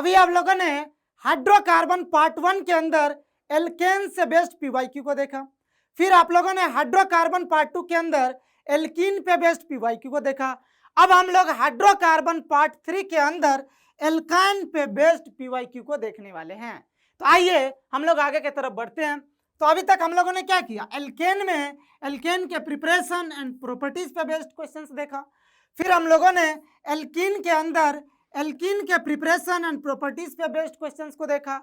अभी आप लोगों ने हाइड्रोकार्बन पार्ट 1 के अंदर एल्केन से बेस्ड पीवाईक्यू को देखा, फिर आप लोगों ने हाइड्रोकार्बन पार्ट 2 के अंदर एल्कीन पे बेस्ड पीवाईक्यू को देखा। अब हम लोग हाइड्रोकार्बन पार्ट 3 के अंदर एल्काइन पे बेस्ड पीवाईक्यू को देखने वाले हैं। तो आइए हम लोग आगे की तरफ बढ़ते हैं। तो अभी तक हम लोगों ने क्या किया, एल्केन में एल्केन के प्रिपरेशन एंड प्रॉपर्टीज पे बेस्ड क्वेश्चंस देखा, फिर हम लोगों ने एल्कीन के अंदर एल्कीन के प्रिपरेशन एंड प्रॉपर्टीज पे बेस्ड क्वेश्चंस को देखा।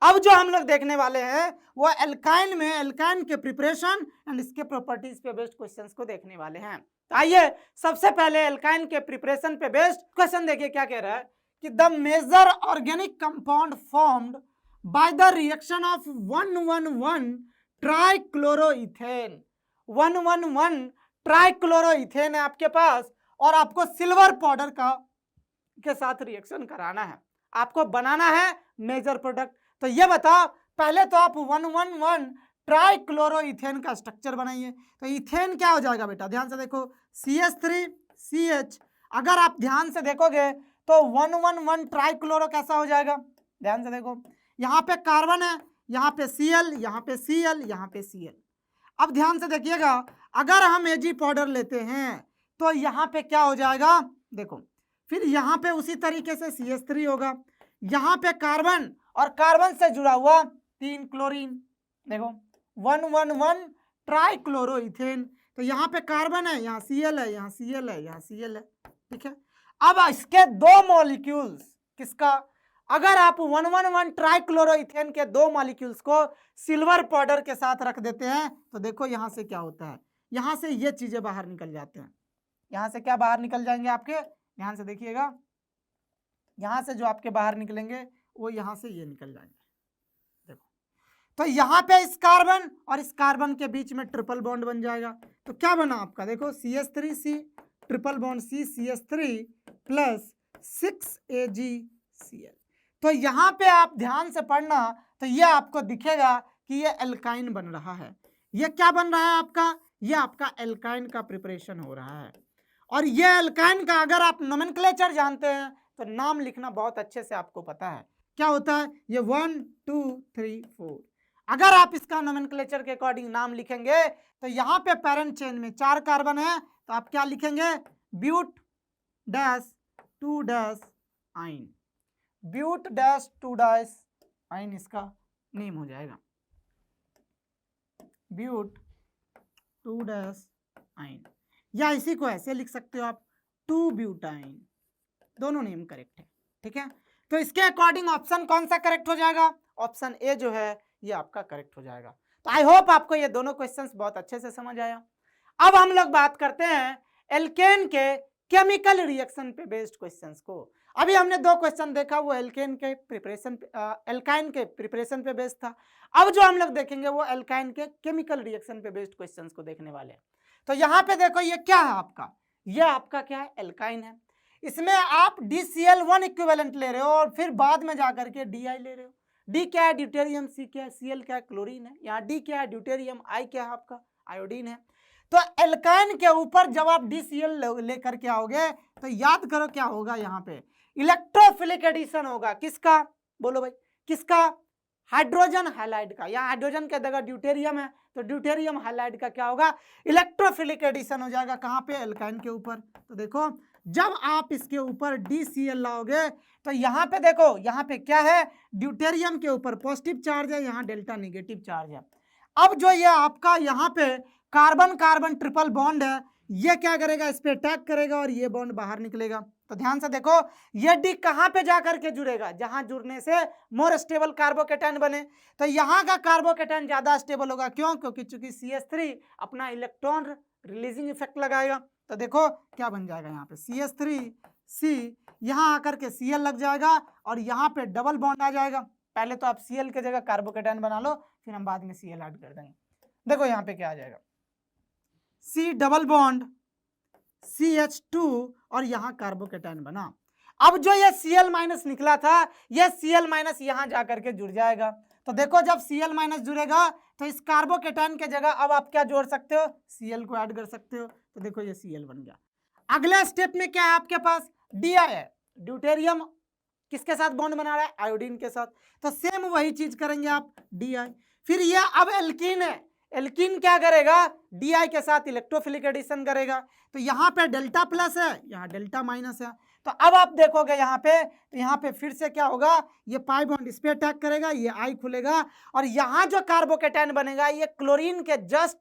अब जो हम लोग देखने वाले हैं वो एल्काइन में एल्काइन के प्रिपरेशन एंड इसके प्रॉपर्टीज पे बेस्ड क्वेश्चंस को देखने वाले हैं। तो आइए सबसे पहले एल्काइन के प्रिपरेशन पे बेस्ड क्वेश्चन देखिए क्या कह रहा है कि the major organic compound formed by the reaction of 111 trichloroethane. 111 trichloroethane है आपके पास और आपको सिल्वर पाउडर का के साथ रिएक्शन कराना है, आपको बनाना है मेजर प्रोडक्ट। तो ये बताओ, पहले तो आप 111 ट्राइक्लोरोइथेन का स्ट्रक्चर बनाइए। तो इथेन क्या हो जाएगा बेटा, ध्यान से देखो, CH3CH। अगर आप ध्यान से देखोगे तो 111 ट्राइक्लोरो कैसा हो जाएगा, ध्यान से देखो, यहाँ पे कार्बन है, यहाँ पे Cl, यहाँ पे Cl, यहाँ पे Cl। अब ध्यान से देखिएगा, अगर हम Ag पाउडर लेते हैं तो यहाँ पे क्या हो जाएगा, देखो, फिर यहाँ पे उसी तरीके से CH3 होगा, यहाँ पे कार्बन और कार्बन से जुड़ा हुआ 3 क्लोरीन, देखो 111 ट्राइक्लोरोइथेन। तो यहाँ पे कार्बन है, यहाँ Cl है, यहाँ Cl है, यहाँ Cl है, ठीक है। अब इसके दो मॉलिक्यूल्स, किसका, अगर आप 111 ट्राइक्लोरोइथेन के दो मॉलिक्यूल्स को सिल्वर पाउडर के साथ रख देते हैं तो देखो यहाँ से क्या होता है, यहाँ से ये चीजें बाहर निकल जाते हैं। यहाँ से क्या बाहर निकल जाएंगे आपके, ध्यान से देखिएगा, यहाँ से जो आपके बाहर निकलेंगे वो यहाँ से ये निकल जाएंगे, देखो। तो यहाँ पे इस कार्बन और इस कार्बन के बीच में ट्रिपल बॉन्ड बन जाएगा। तो क्या बना आपका, देखो CH3C triple bond C CH3 plus 6AgCl। तो यहाँ पे आप ध्यान से पढ़ना, तो ये आपको दिखेगा कि ये एल्काइन बन रहा है। ये क्या बन रहा है आपका, ये आपका एल्काइन का प्रिपरेशन हो रहा है। और ये एल्काइन का अगर आप नोमेनक्लेचर जानते हैं तो नाम लिखना बहुत अच्छे से आपको पता है क्या होता है, ये 1 2 3 4। अगर आप इसका नोमेनक्लेचर के अकॉर्डिंग नाम लिखेंगे तो यहाँ पे पैरेंट चेन में 4 कार्बन है, तो आप क्या लिखेंगे, ब्यूट डैश 2 डैश आइन, ब्यूट डैश 2 डैश आइन इसका नेम हो जाएगा, ब्यूट 2 डैश आइन। या इसी को ऐसे लिख सकते हो आप 2 ब्यूटाइन, दोनों नेम करेक्ट है, ठीक है। तो इसके अकॉर्डिंग ऑप्शन कौन सा करेक्ट हो जाएगा, ऑप्शन ए जो है ये आपका करेक्ट हो जाएगा। तो आई होप आपको ये दोनों क्वेश्चंस बहुत अच्छे से समझ आया। अब हम लोग बात करते हैं एल्केन के केमिकल रिएक्शन पे बेस्ड क्वेश्चंस को। अभी हमने 2 क्वेश्चन देखा, वो एल्केन के प्रिपरेशन एल्काइन के प्रिपरेशन पे बेस्ड था। अब जो हम लोग देखेंगे वो एल्काइन के केमिकल रिएक्शन पे बेस्ड क्वेश्चंस को देखने वाले हैं। तो यहाँ पे देखो, ये क्या है आपका, ये आपका क्या है, एल्काइन है। इसमें आप DCl1 इक्विवेलेंट ले रहे हो और फिर बाद में जाकर के Di ले रहे हो। D क्या है, ड्यूटेरियम, C क्या है, Cl क्या है, क्लोरीन है। यहाँ D क्या है, ड्यूटेरियम, I क्या है आपका, आयोडीन है। तो एल्काइन के ऊपर जब आप DCl लेकर के आओगे तो याद करो क्या होगा, यहाँ पे इलेक्ट्रोफिलिक एडिशन होगा, किसका, बोलो भाई, किसका, हाइड्रोजन हैलाइड का। यहाँ हाइड्रोजन के जगह ड्यूटेरियम है तो ड्यूटेरियम हैलाइड का क्या होगा, इलेक्ट्रोफिलिक एडिशन हो जाएगा, कहाँ पे, एल्काइन के ऊपर। तो देखो जब आप इसके ऊपर DCl लाओगे तो यहाँ पे देखो, यहाँ पे क्या है, ड्यूटेरियम के ऊपर पॉजिटिव चार्ज है, यहाँ डेल्टा नेगेटिव चार्ज है। अब जो ये आपका यहाँ पे कार्बन कार्बन ट्रिपल बॉन्ड है, ये क्या करेगा, इस पे अटैक करेगा और ये बॉन्ड बाहर निकलेगा। तो ध्यान से देखो, ये D कहाँ पे जाकर के जुड़ेगा, जहां जुड़ने से मोर स्टेबल कार्बोकेटाइन बने। तो यहाँ का कार्बोकेटाइन ज्यादा स्टेबल होगा, क्यों, क्योंकि चूंकि CH3 अपना इलेक्ट्रॉन रिलीजिंग इफेक्ट लगाएगा। तो देखो क्या बन जाएगा, यहाँ पे CH3C, यहाँ आकर के Cl लग जाएगा और यहाँ पे डबल बॉन्ड आ जाएगा। पहले तो आप Cl के जगह कार्बोकेटाइन बना लो, फिर हम बाद में Cl ऐड कर देंगे। देखो यहाँ पे क्या आ जाएगा, C डबल बॉन्ड CH2 और यहाँ कार्बोकेटाइन बना। अब जो ये Cl माइनस निकला था, ये Cl माइनस यहाँ जाकर के जुड़ जाएगा। तो देखो जब Cl माइनस जुड़ेगा तो इस कार्बोकेटाइन के जगह अब आप क्या जोड़ सकते हो, Cl को ऐड कर सकते हो। तो देखो ये Cl बन गया। अगले स्टेप में क्या है आपके पास, Di है, ड्यूटेरियम किसके साथ बॉन्ड बना रहा है, आयोडीन के साथ। तो सेम वही चीज करेंगे आप, डी। फिर ये अब एल्कीन है, एल्कीन क्या करेगा, डी के साथ इलेक्ट्रोफिलिक एडिशन करेगा। तो यहाँ पे डेल्टा प्लस है, यहाँ डेल्टा माइनस है। तो अब आप देखोगे यहाँ पे, तो यहाँ पे फिर से क्या होगा, ये पाई बॉन्ड इस पे अटैक करेगा, ये आई खुलेगा, और यहाँ जो कार्बोकेटाइन बनेगा ये क्लोरीन के जस्ट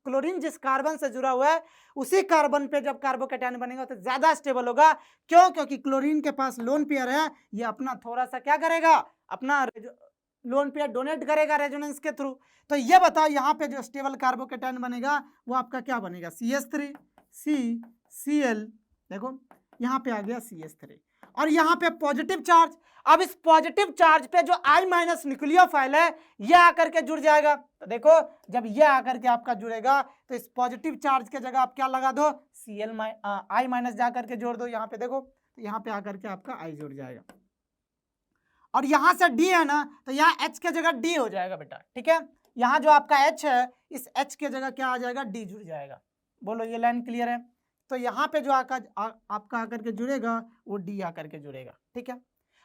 क्लोरीन जिस कार्बन से जुड़ा हुआ है उसी कार्बन पे जब कार्बोकेटाइन बनेगा तो ज्यादा स्टेबल होगा। क्यों, क्योंकि क्लोरीन के पास लोन पेयर है, ये अपना थोड़ा सा क्या करेगा, अपना लोन पेयर डोनेट करेगा रेजोनेंस के थ्रू। तो ये बताओ यहाँ पे जो स्टेबल कार्बोकेटाइन बनेगा वो आपका क्या बनेगा, CH3 CCl, देखो यहाँ पे आ गया CH3, और यहाँ पे पॉजिटिव चार्ज। अब इस पॉजिटिव चार्ज पे जो I माइनस न्यूक्लियोफाइल है ये आकर के जुड़ जाएगा। तो देखो जब ये आकर के आपका जुड़ेगा तो इस पॉजिटिव चार्ज के जगह आप क्या लगा दो, I माइनस जाकर के जोड़ दो यहाँ पे, देखो तो यहाँ पे आकर के आपका I जुड़ जाएगा, और यहाँ से D है ना, तो यहाँ H के जगह D हो जाएगा बेटा, ठीक है। यहाँ जो आपका H है इस H के जगह क्या आ जाएगा, D जुड़ जाएगा। बोलो ये लाइन क्लियर है। तो यहाँ पे जो आपका आकर के जुड़ेगा वो D आकर के जुड़ेगा, ठीक है।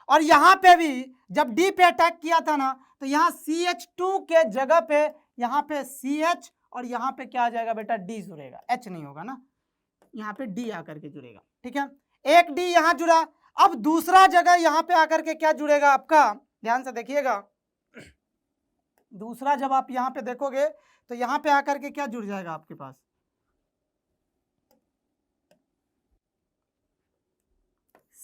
और यहाँ पे भी जब D पे अटैक किया था ना, तो यहाँ CH2 के जगह पे यहाँ पे CH, और यहाँ पे क्या आ जाएगा बेटा, D जुड़ेगा, H नहीं होगा ना, यहाँ पे D आकर के जुड़ेगा, ठीक है। एक D यहाँ जुड़ा। अब दूसरा जगह यहाँ पे आकर के क्या जुड़ेगा आपका, ध्यान से देखिएगा, दूसरा जब आप यहाँ पे देखोगे तो यहाँ पे आकर के क्या जुड़ जाएगा आपके पास,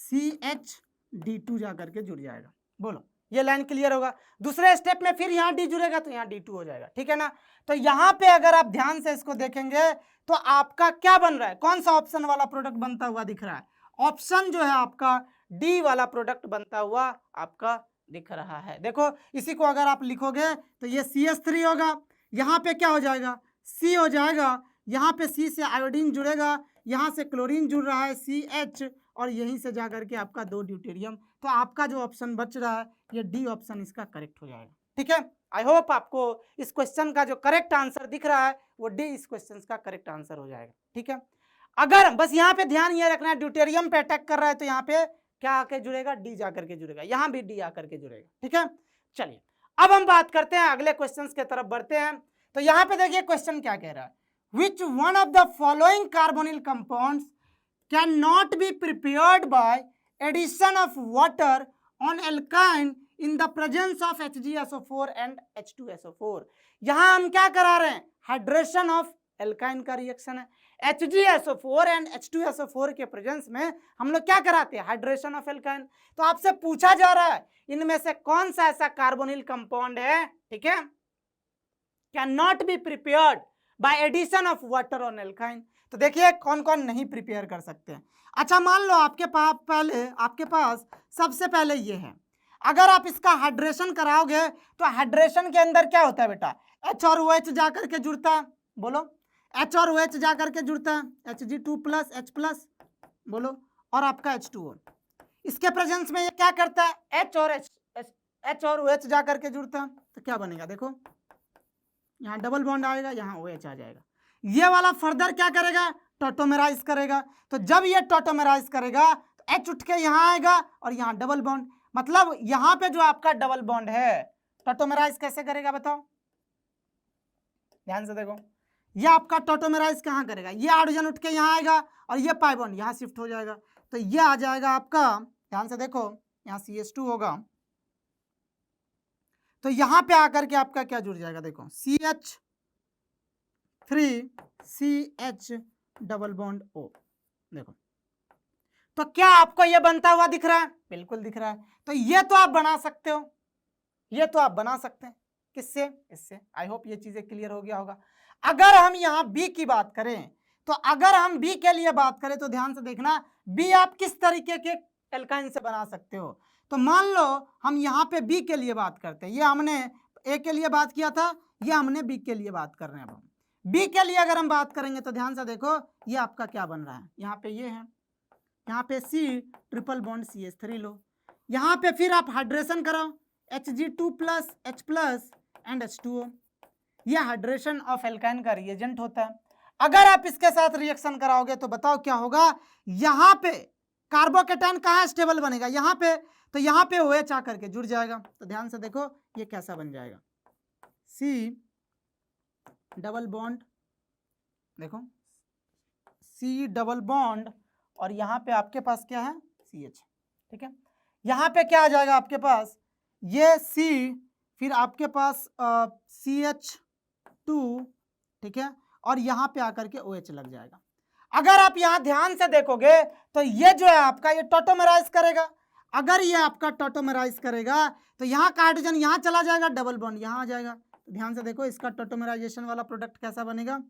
CH2 जाकर के जुड़ जाएगा। बोलो ये लाइन क्लियर होगा। दूसरे स्टेप में फिर यहाँ D जुड़ेगा तो यहाँ D2 हो जाएगा, ठीक है ना। तो यहाँ पे अगर आप ध्यान से इसको देखेंगे तो आपका क्या बन रहा है, कौन सा ऑप्शन वाला प्रोडक्ट बनता हुआ दिख रहा है, ऑप्शन जो है आपका D वाला प्रोडक्ट बनता हुआ आपका दिख रहा है। देखो इसी को अगर आप लिखोगे तो ये CH3 होगा, यहाँ पे क्या हो जाएगा, C हो जाएगा, यहाँ पे C से आयोडीन जुड़ेगा, यहाँ से क्लोरीन जुड़ रहा है CH, और यहीं से जाकर के आपका 2 ड्यूटेरियम। तो आपका जो ऑप्शन बच रहा है ये D ऑप्शन इसका करेक्ट हो जाएगा, ठीक है। आई होप आपको इस क्वेश्चन का जो करेक्ट आंसर दिख रहा है वो D इस क्वेश्चन का करेक्ट आंसर हो जाएगा, ठीक है। अगर बस यहाँ पे ध्यान ये रखना है ड्यूटेरियम पे अटैक कर रहा है तो यहाँ पे क्या आके जुड़ेगा, D जाकर के जुड़ेगा, यहाँ भी D आकर के जुड़ेगा, ठीक है। चलिए अब हम बात करते हैं अगले क्वेश्चन के तरफ बढ़ते हैं। तो यहाँ पे देखिए क्वेश्चन क्या कह रहा है, which one of the following carbonyl compounds can not be prepared by addition of water on alkyne in the presence of HgSO4 and H2SO4। यहाँ हम क्या करा रहे हैं, हाइड्रेशन ऑफ एल्काइन का रिएक्शन है, HgSO4 एंड H2SO4 के presence में हम लोग क्या कराते हैं, हाइड्रेशन ऑफ एल्काइन। तो आपसे पूछा जा रहा है इनमें से कौन सा ऐसा कार्बोनिल कंपाउंड है, ठीक है, can not be prepared by addition of water on alkyne. तो देखिए कौन कौन नहीं प्रिपेयर कर सकते हैं। अच्छा मान लो आपके पास सबसे पहले ये है, अगर आप इसका हाइड्रेशन कराओगे तो हाइड्रेशन के अंदर क्या होता है बेटा, H और OH जाकर के जुड़ता है, बोलो H और OH जाकर के जुड़ता है, Hg2+ H+, बोलो, और आपका H2O। इसके प्रेजेंस में ये क्या करता है, H और OH जाकर के जुड़ता है, तो क्या बनेगा, देखो यहाँ डबल बॉन्ड आएगा, यहाँ OH आ जाएगा। ये वाला फर्दर क्या करेगा, टॉटोमेराइज करेगा। तो जब ये टॉटोमेराइज करेगा तो H उठ के यहाँ आएगा और यहाँ डबल बॉन्ड, मतलब यहाँ पे जो आपका डबल बॉन्ड है टॉटोमेराइज कैसे करेगा बताओ, ध्यान से देखो, ये आपका टॉटोमेराइज कहाँ करेगा, ये हाइड्रोजन उठ के यहाँ आएगा और ये पाई बॉन्ड यहाँ शिफ्ट हो जाएगा। तो ये आ जाएगा आपका, ध्यान से देखो, यहाँ CH2 होगा, तो यहाँ पे आकर के आपका क्या जुड़ जाएगा, देखो CH3CH डबल बॉन्ड O, देखो। तो क्या आपको ये बनता हुआ दिख रहा है, बिल्कुल दिख रहा है। तो ये तो आप बना सकते हो, ये तो आप बना सकते हैं, किससे, इससे। आई होप ये चीजें क्लियर हो गया होगा। अगर हम यहाँ B की बात करें, तो अगर हम B के लिए बात करें तो ध्यान से देखना, B आप किस तरीके के एल्काइन से बना सकते हो। तो मान लो हम यहाँ पे B के लिए बात करते हैं, ये हमने A के लिए बात किया था, ये हमने B के लिए बात कर रहे हैं। अब हम B के लिए अगर हम बात करेंगे तो ध्यान से देखो, ये आपका क्या बन रहा है, यहाँ पे ये है, यहाँ पे C ट्रिपल बॉन्ड CH3 लो, यहाँ पे फिर आप हाइड्रेशन कराओ, Hg2+ H+ एंड H2O। ये हाइड्रेशन ऑफ एल्काइन का रिएजेंट होता है। अगर आप इसके साथ रिएक्शन कराओगे तो बताओ क्या होगा, यहाँ पे कार्बोकेटाइन कहाँ स्टेबल बनेगा, यहाँ पे, तो यहाँ पे OH आकर के जुड़ जाएगा। तो ध्यान से देखो ये कैसा बन जाएगा, C डबल बॉन्ड, देखो C डबल बॉन्ड, और यहाँ पे आपके पास क्या है, CH, ठीक है। यहाँ पे क्या आ जाएगा आपके पास, ये C, फिर आपके पास CH2, ठीक है, और यहाँ पे आकर के OH लग जाएगा। अगर आप यहाँ ध्यान से देखोगे तो ये जो है आपका, ये टॉटोमराइज करेगा। अगर ये आपका टॉटोमराइज करेगा तो यहाँ का हाइड्रोजन यहाँ चला जाएगा, डबल बॉन्ड यहाँ आ जाएगा। तो ध्यान से देखो इसका टॉटोमराइजेशन वाला प्रोडक्ट कैसा बनेगा,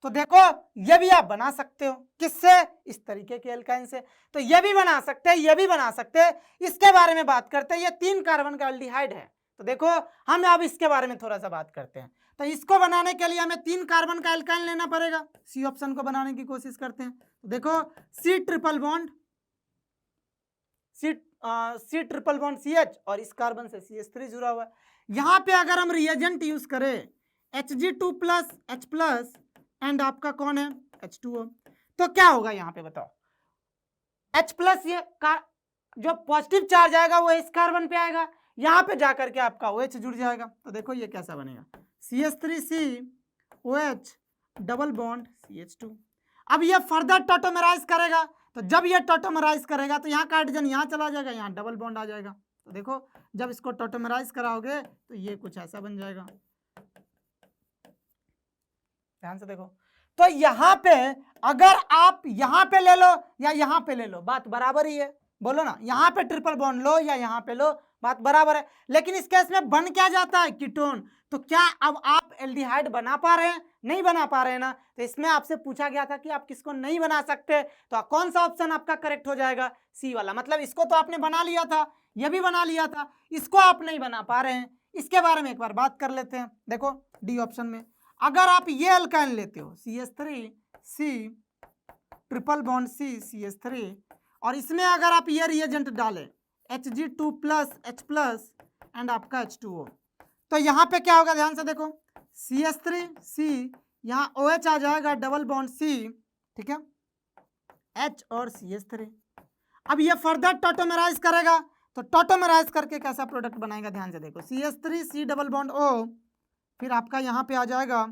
तो देखो ये भी आप बना सकते हो, किससे, इस तरीके के एल्काइन से। तो ये भी बना सकते हैं, ये भी बना सकते हैं। इसके बारे में बात करते हैं, ये 3 कार्बन का एल्डिहाइड है। तो देखो हम अब इसके बारे में थोड़ा सा बात करते हैं। तो इसको बनाने के लिए हमें 3 कार्बन का एल्काइन लेना पड़ेगा। सी ऑप्शन को बनाने की कोशिश करते हैं। तो देखो C triple bond, C triple bond CH, और इस कार्बन से CH3 जुड़ा हुआ है। यहाँ पे अगर हम रिएजेंट यूज करें Hg2 plus H plus and आपका कौन है H2O, तो क्या होगा यहाँ पे बताओ, H प्लस ये जो पॉजिटिव चार्ज आएगा वो इस कार्बन पे आएगा, यहाँ पे जाकर के आपका OH जुड़ जाएगा। तो देखो ये कैसा बनेगा, CH3C OH double bond CH2। अब ये फर्दर टॉटोमराइज करेगा, तो जब ये टॉटोमराइज करेगा तो यहाँ का हाइड्रोजन यहाँ चला जाएगा, यहाँ डबल बॉन्ड आ जाएगा। तो देखो जब इसको टॉटोमराइज कराओगे तो ये कुछ ऐसा बन जाएगा। ध्यान से देखो, तो यहाँ पे अगर आप यहाँ पे ले लो या यहाँ पे ले लो, बात बराबर ही है, बोलो ना, यहाँ पे ट्रिपल बॉन्ड लो या यहाँ पे लो, बात बराबर है। लेकिन इस केस में बन क्या जाता है, कीटोन। तो क्या अब आप एल्डिहाइड बना पा रहे हैं, नहीं बना पा रहे हैं ना। तो इसमें आपसे पूछा गया था कि आप किसको नहीं बना सकते, तो कौन सा ऑप्शन आपका करेक्ट हो जाएगा, C वाला। मतलब इसको तो आपने बना लिया था, ये भी बना लिया था, इसको आप नहीं बना पा रहे हैं। इसके बारे में एक बार बात कर लेते हैं। देखो D ऑप्शन में अगर आप ये एल्काइन लेते हो CH3C triple bond C CH3, और इसमें अगर आप ये रिएजेंट डालें Hg2 plus H plus and आपका H2O, तो यहाँ पे क्या होगा, ध्यान से देखो CH3C, यहाँ OH आ जाएगा डबल बॉन्ड C, ठीक है, H और CH3। अब ये फर्दर टॉटोमराइज करेगा, तो टॉटोमराइज करके कैसा प्रोडक्ट बनाएगा, ध्यान से देखो CH3C डबल बॉन्ड O, फिर आपका यहाँ पे आ जाएगा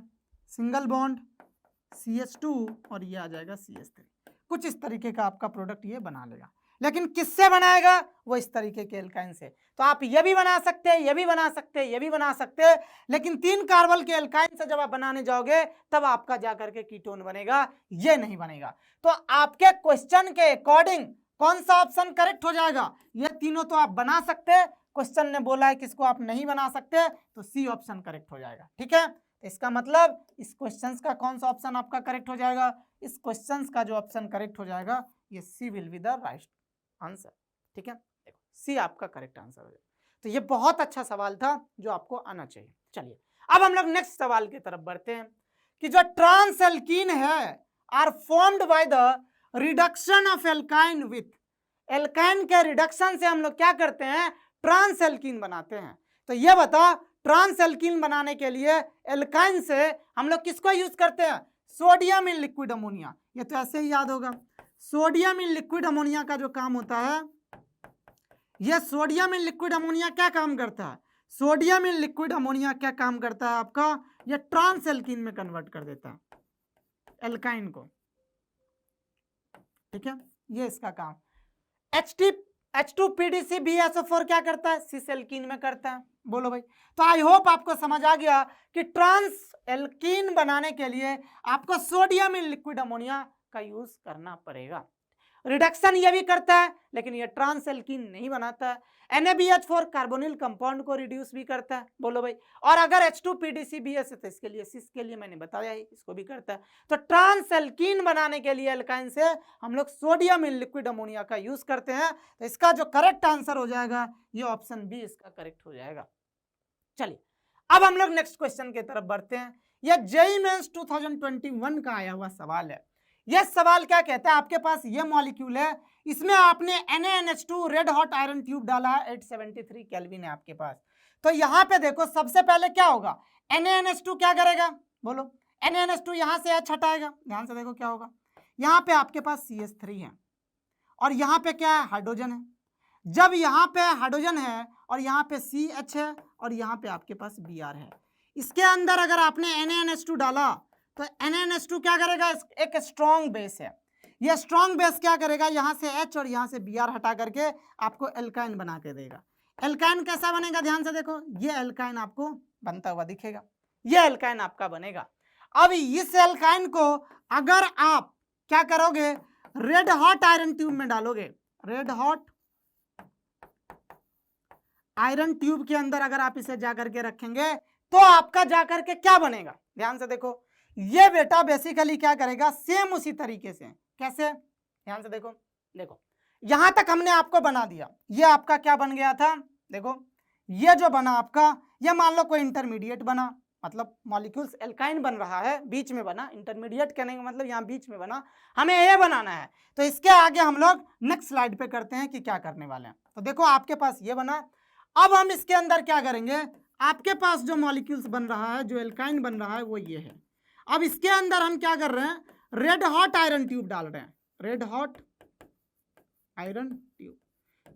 सिंगल बॉन्ड CH2, और ये आ जाएगा CH3। कुछ इस तरीके का आपका प्रोडक्ट ये बना लेगा। लेकिन किससे बनाएगा, वो इस तरीके के एल्काइन से। तो आप ये भी बना सकते हैं, ये भी बना सकते हैं, ये भी बना सकते हैं, लेकिन 3 कार्बन के एल्काइन से जब आप बनाने जाओगे तब आपका जाकर के कीटोन बनेगा, ये नहीं बनेगा। तो आपके क्वेश्चन के अकॉर्डिंग कौन सा ऑप्शन करेक्ट हो जाएगा, ये तीनों तो आप बना सकते हैं। क्वेश्चन ने बोला है किसको आप नहीं बना सकते, तो C ऑप्शन करेक्ट हो जाएगा, ठीक है। इसका मतलब इस क्वेश्चन का कौन सा ऑप्शन आपका करेक्ट हो जाएगा, इस क्वेश्चन का जो ऑप्शन करेक्ट हो जाएगा ये C will be the right answer, ठीक है। देखो C आपका करेक्ट आंसर हो जाएगा। तो ये बहुत अच्छा सवाल था जो आपको आना चाहिए। चलिए अब हम लोग नेक्स्ट सवाल की तरफ बढ़ते हैं कि जो ट्रांस एल्कीन है are formed by the reduction of alkyne with, alkyne के रिडक्शन से हम लोग क्या करते हैं, ट्रांस एल्कीन बनाते हैं। तो ये बता, ट्रांस एल्कीन बनाने के लिए एल्काइन से हम लोग किसको यूज करते हैं, सोडियम इन लिक्विड अमोनिया। ये तो ऐसे ही याद होगा, सोडियम इन लिक्विड अमोनिया का जो काम होता है, ये सोडियम इन लिक्विड अमोनिया क्या काम करता है, सोडियम इन लिक्विड अमोनिया क्या काम करता है आपका, ये ट्रांस एल्कीन में कन्वर्ट कर देता है एल्काइन को, ठीक है, ये इसका काम। H2PDCBSO4 क्या करता है, सिस एल्कीन में करता है। बोलो भाई। तो आई होप आपको समझ आ गया कि ट्रांस एल्कीन बनाने के लिए आपको सोडियम इन लिक्विड अमोनिया का यूज करना पड़ेगा। रिडक्शन ये भी करता है लेकिन ये ट्रांस एल्कीन नहीं बनाता है। NaBH4 कार्बोनिल कंपाउंड को रिड्यूस भी करता है। बोलो भाई। और अगर H2PDCBS है तो इसके लिए, सिस के लिए मैंने बताया ही, इसको भी करता है। तो ट्रांस एल्कीन बनाने के लिए एल्काइन से हम लोग सोडियम इन लिक्विड अमोनिया का यूज करते हैं। तो इसका जो करेक्ट आंसर हो जाएगा ये ऑप्शन बी इसका करेक्ट हो जाएगा। चलिए अब हम लोग नेक्स्ट क्वेश्चन की तरफ बढ़ते हैं। यह JEE मेंस 2021 का आया हुआ सवाल है। यह सवाल क्या कहता है, आपके पास ये मॉलिक्यूल है, इसमें आपने NaNH2 red hot iron tube डाला है, 873 केल्विन है आपके पास। तो यहाँ पे देखो सबसे पहले क्या होगा, NaNH2 क्या करेगा, बोलो, NaNH2 यहां से H हटाएगा, ध्यान से देखो क्या होगा, यहाँ पे आपके पास CH3 है और यहाँ पे क्या है, हाइड्रोजन है। जब यहाँ पे हाइड्रोजन है और यहाँ पे CH है और यहाँ पे आपके पास Br है, इसके अंदर अगर आपने NaNH2 डाला तो NaNH2 क्या करेगा, एक स्ट्रॉन्ग बेस है, ये स्ट्रॉन्ग बेस क्या करेगा, यहाँ से H और यहाँ से Br हटा करके आपको एल्काइन बना के देगा। एल्काइन कैसा बनेगा, ध्यान से देखो, ये एल्काइन आपको बनता हुआ दिखेगा, ये एल्काइन आपका बनेगा। अब इस एल्काइन को अगर आप क्या करोगे, रेड हॉट आयरन ट्यूब में डालोगे, रेड हॉट आयरन ट्यूब के अंदर अगर आप इसे जाकर के रखेंगे तो आपका जाकर के क्या बनेगा, ध्यान से देखो, ये बेटा बेसिकली क्या करेगा, सेम उसी तरीके से, कैसे, ध्यान से देखो, देखो यहां तक हमने आपको बना दिया, ये आपका क्या बन गया था, देखो ये जो बना आपका, ये मान लो कोई इंटरमीडिएट बना, मतलब मॉलिक्यूल्स एल्काइन बन रहा है, बीच में बना, इंटरमीडिएट कहने का मतलब यहाँ बीच में बना, हमें ये बनाना है। तो इसके आगे हम लोग नेक्स्ट स्लाइड पे करते हैं कि क्या करने वाले हैं। तो देखो आपके पास ये बना, अब हम इसके अंदर क्या करेंगे, आपके पास जो मॉलिक्यूल्स बन रहा है, जो एल्काइन बन रहा है वो ये है। अब इसके अंदर हम क्या कर रहे हैं, रेड हॉट आयरन ट्यूब डाल रहे हैं, रेड हॉट आयरन ट्यूब।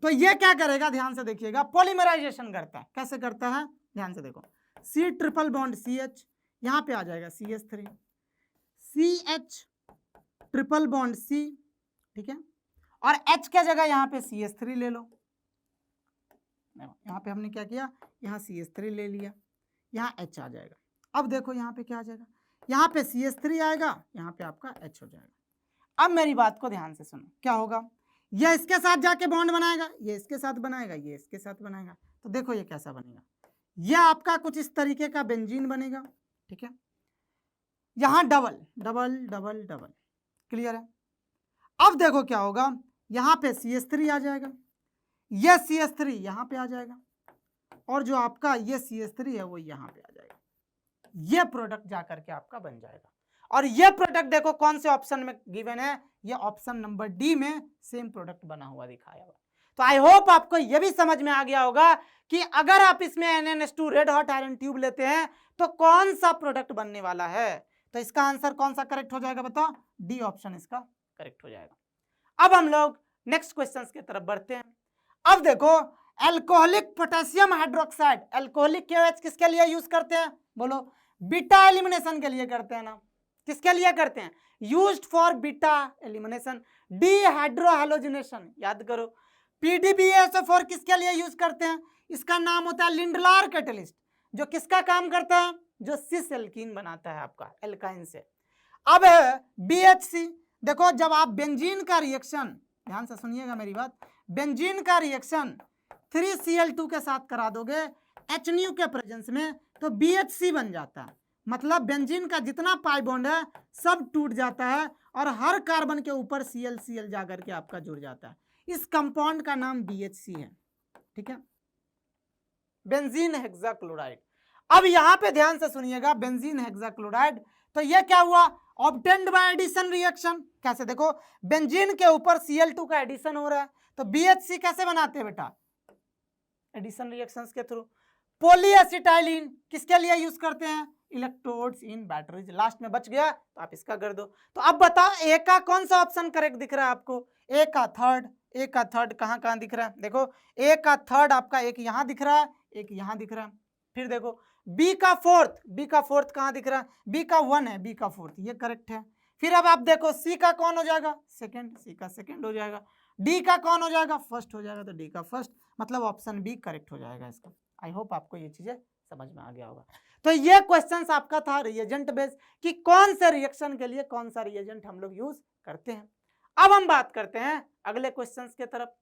तो ये क्या करेगा, ध्यान से देखिएगा, पॉलीमराइजेशन करता है, कैसे करता है, ध्यान से देखो, C ट्रिपल बॉन्ड CH, यहां पे आ जाएगा CH3, CH triple bond C, ठीक है, और H के जगह यहाँ पे CH3 ले लो, यहाँ पे हमने क्या किया, यहाँ CH3 ले लिया, यहाँ H आ जाएगा। अब देखो यहाँ पे क्या आ जाएगा, यहाँ पे CH3 आएगा, यहाँ पे आपका H हो जाएगा। अब मेरी बात को ध्यान से सुनो, क्या होगा, ये इसके साथ जाके बॉन्ड बनाएगा, ये इसके साथ बनाएगा, ये इसके साथ बनाएगा, तो देखो ये कैसा बनेगा, ये आपका कुछ इस तरीके का बेंजीन बनेगा, ठीक है, यहाँ double double double double, clear है। अब देखो क्या होगा, यहाँ पे CH3 आ जाएगा, ये CH3 यहाँ पे आ जाएगा, और जो आपका ये CH3 है वो यहाँ पे आ जाएगा, ये प्रोडक्ट जाकर के आपका बन जाएगा। और ये प्रोडक्ट देखो कौन से ऑप्शन में गिवन है, ये ऑप्शन नंबर डी में सेम प्रोडक्ट बना हुआ दिखाया हुआ। तो आई होप आपको ये भी समझ में आ गया होगा कि अगर आप इसमें NaNH2 red hot iron tube लेते हैं तो कौन सा प्रोडक्ट बनने वाला है। तो इसका आंसर कौन सा करेक्ट हो जाएगा, बताओ, डी ऑप्शन इसका करेक्ट हो जाएगा। अब हम लोग नेक्स्ट क्वेश्चन की तरफ बढ़ते हैं। अब देखो, alcoholic potassium hydroxide, alcoholic KOH किसके लिए यूज करते हैं, बोलो, बीटा एलिमिनेशन के लिए करते हैं ना, किसके लिए करते हैं, यूज्ड फॉर बीटा एलिमिनेशन, डीहाइड्रोहैलोजिनेशन, याद करो। PDBSO4 किसके लिए यूज करते हैं, इसका नाम होता है लिंडलार कैटलिस्ट, जो किसका काम करता है, जो सिस एल्कीन बनाता है आपका एल्काइन से। अब है BHC, देखो जब आप बेंजीन का रिएक्शन, ध्यान से सुनिएगा मेरी बात, बेंजीन का रिएक्शन 3Cl2 के साथ करा दोगे HNu के प्रेजेंस में तो BHC बन जाता है, मतलब बेंजीन का जितना पाई बॉन्ड है सब टूट जाता है और हर कार्बन के ऊपर Cl जाकर के आपका जुड़ जाता है। इस कंपाउंड का नाम BHC है, ठीक है, बेंजीन हेक्साक्लोराइड। अब यहां पे ध्यान से सुनिएगा, बेंजीन हेक्साक्लोराइड, तो ये क्या हुआ, ऑब्टेन्ड बाय एडिशन रिएक्शन, कैसे, देखो बेंजीन के ऊपर Cl2 का एडिशन हो रहा है, तो BHC कैसे बनाते हैं बेटा, एडिशन रिएक्शंस के थ्रू। पॉलीएसिटाइलिन किसके लिए यूज करते हैं, इलेक्ट्रोड्स इन बैटरीज, लास्ट में बच गया तो आप इसका कर दो। तो अब बताओ ए का कौन सा ऑप्शन करेक्ट दिख रहा है आपको, ए का थर्ड कहाँ कहाँ दिख रहा है, देखो ए का थर्ड आपका एक यहाँ दिख रहा है, एक यहाँ दिख रहा है। फिर देखो बी का फोर्थ कहाँ दिख रहा है, बी का 1 है, बी का 4th, ये करेक्ट है। फिर अब आप देखो सी का कौन हो जाएगा, सेकंड, सी का सेकंड हो जाएगा। डी का कौन हो जाएगा, फर्स्ट हो जाएगा, तो डी का फर्स्ट, मतलब ऑप्शन बी करेक्ट हो जाएगा इसका। आई होप आपको ये चीजें समझ में आ गया होगा। तो ये क्वेश्चन आपका था रिएजेंट बेस, कि कौन से रिएक्शन के लिए कौन सा रिएजेंट हम लोग यूज करते हैं। अब हम बात करते हैं अगले क्वेश्चन के तरफ।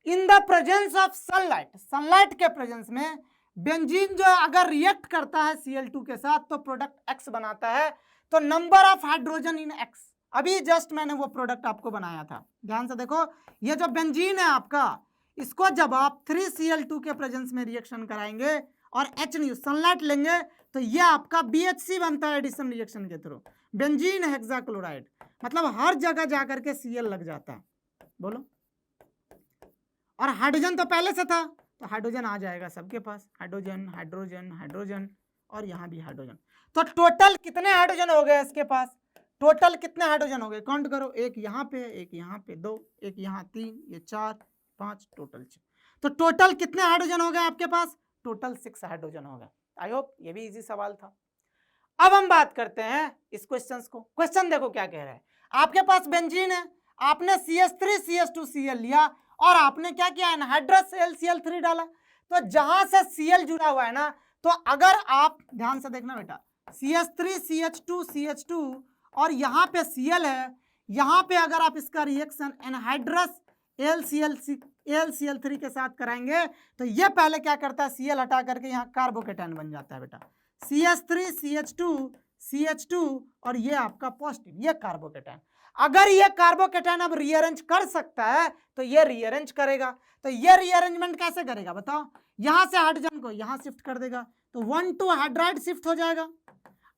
इन the presence of sunlight, sunlight के प्रेजेंस में बेंजीन जो अगर रिएक्ट करता है Cl2 के साथ तो प्रोडक्ट X बनाता है, तो number of hydrogen in X, अभी जस्ट मैंने वो प्रोडक्ट आपको बनाया था, ध्यान से देखो, ये जो बेंजीन है आपका, इसको जब आप 3Cl2 के प्रेजेंस में रिएक्शन कराएंगे और HNu सनलाइट लेंगे तो ये आपका BHC बनता है एडिशन रिएक्शन के थ्रू, बेंजीन हेक्साक्लोराइड, मतलब हर जगह जाकर के Cl लग जाता है, बोलो, और हाइड्रोजन तो पहले से था तो हाइड्रोजन आ जाएगा सबके पास, हाइड्रोजन हाइड्रोजन हाइड्रोजन, और यहाँ भी हाइड्रोजन। तो टोटल कितने हाइड्रोजन हो गए इसके पास, टोटल कितने हाइड्रोजन हो गए, काउंट करो, एक यहाँ पे, एक यहाँ पे 2, एक यहाँ 3, ये 4 5, टोटल 6। तो टोटल कितने हाइड्रोजन हो गए आपके पास, टोटल 6 हाइड्रोजन हो गए। आई होप ये भी इजी सवाल था। अब हम बात करते हैं इस क्वेश्चन को। क्वेश्चन देखो क्या कह रहा है, आपके पास बेंजीन है, आपने CH3CH2Cl लिया और आपने क्या किया, एनहाइड्रस LCl3 डाला। तो जहां से Cl जुड़ा हुआ है ना, तो अगर आप ध्यान से देखना बेटा, CH3CH2CH2 और यहाँ पे Cl है, यहाँ पे अगर आप इसका रिएक्शन एनहाइड्रस LCl3 के साथ कराएंगे तो ये पहले क्या करता है, Cl हटा करके यहाँ कार्बोकेटायन बन जाता है बेटा, CH3CH2CH2 और ये आपका पॉजिटिव, ये कार्बोकेटायन। अगर ये कार्बोकेटायन अब रीअरेंज कर सकता है तो ये रीअरेंज करेगा। तो ये रीअरेंजमेंट कैसे करेगा बताओ, यहां से हाइड्रोजन को यहां शिफ्ट कर देगा, तो 1,2 हाइड्राइड शिफ्ट हो जाएगा।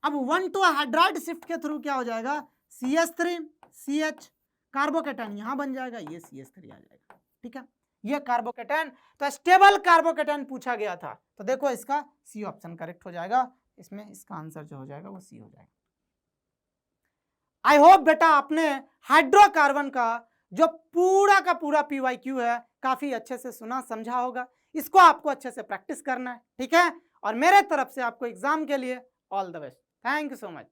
अब 1,2 हाइड्राइड शिफ्ट के थ्रू क्या हो जाएगा, CH3CH कार्बोकेटायन यहां बन जाएगा, ये CH3 आ जाएगा। ठीक है, ये कार्बोकेटायन, तो स्टेबल कार्बोकेटायन पूछा गया था, तो देखो इसका सी ऑप्शन करेक्ट हो जाएगा, इसमें इसका आंसर जो हो जाएगा वो सी हो जाएगा। आई होप बेटा आपने हाइड्रोकार्बन का जो पूरा का पूरा PYQ है काफी अच्छे से सुना समझा होगा। इसको आपको अच्छे से प्रैक्टिस करना है, ठीक है, और मेरे तरफ से आपको एग्जाम के लिए all the best. Thank you so much.